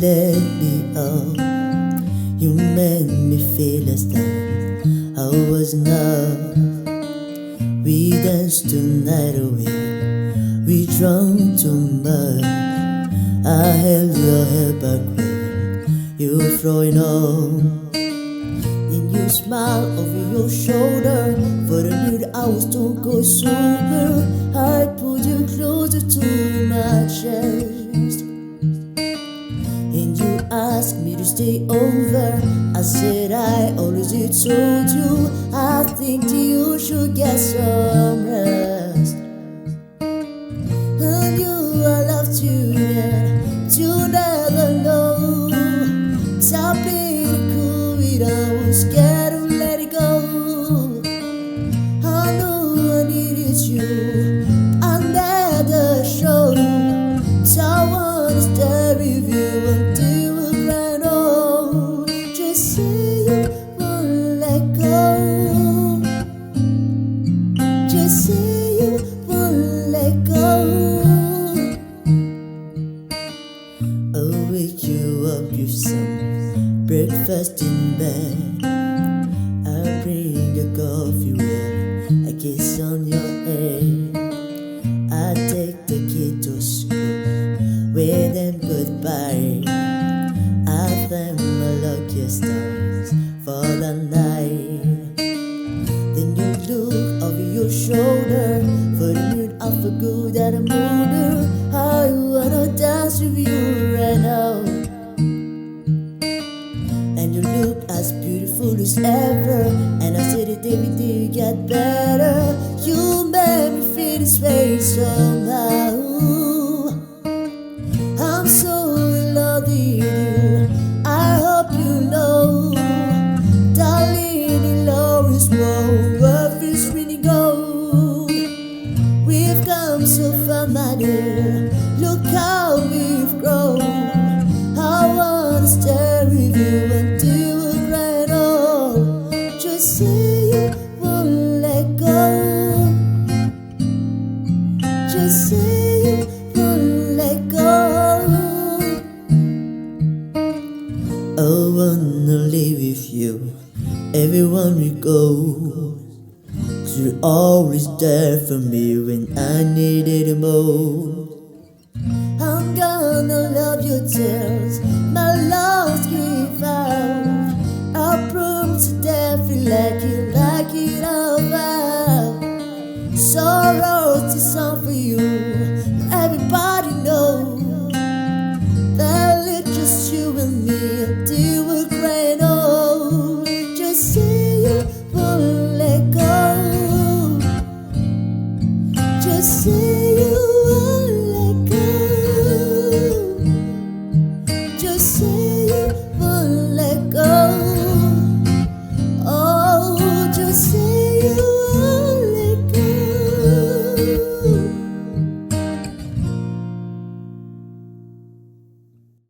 let me out. You made me feel as though I was enough. We danced tonight away, we drank too much. I held your hair back when you were throwing up. Then you smiled over your shoulder. For the minute I was don't go sober, I pulled you closer to my chest. And you asked me to stay over. I said I always told you I think that you should get some rest. I knew I loved you and you never know. Stop being cool, I was scared to let it go. I know I needed you under the show, so I wanna stay with you until we're grand old. Just say you won't let go. Just say you won't let go. I'll wake you up with some breakfast in bed. I'll bring a coffee with a kiss on your head. I take the kid to school, with them goodbye. I thank my lucky stars for the night. Then you look over your shoulder. For the minute I forgot that I'm older. I wanna dance with you right now. And you look as beautiful as ever. And I said that every day you get better. You made me feel this way somehow. I'm so in love with you, I hope you know. Darling, in love is more worth is really gold. We've come so far, my dear, look how we've grown. I wanna stay with you until we're grand old. Just say you won't let go. Just say you won't let go. I wanna live with you everywhere we go. 'Cause you're always there for me when I needed it most. I'm gonna love your tears, my loves give out. I promise to death feel like it out loud. Sorrow to song for you,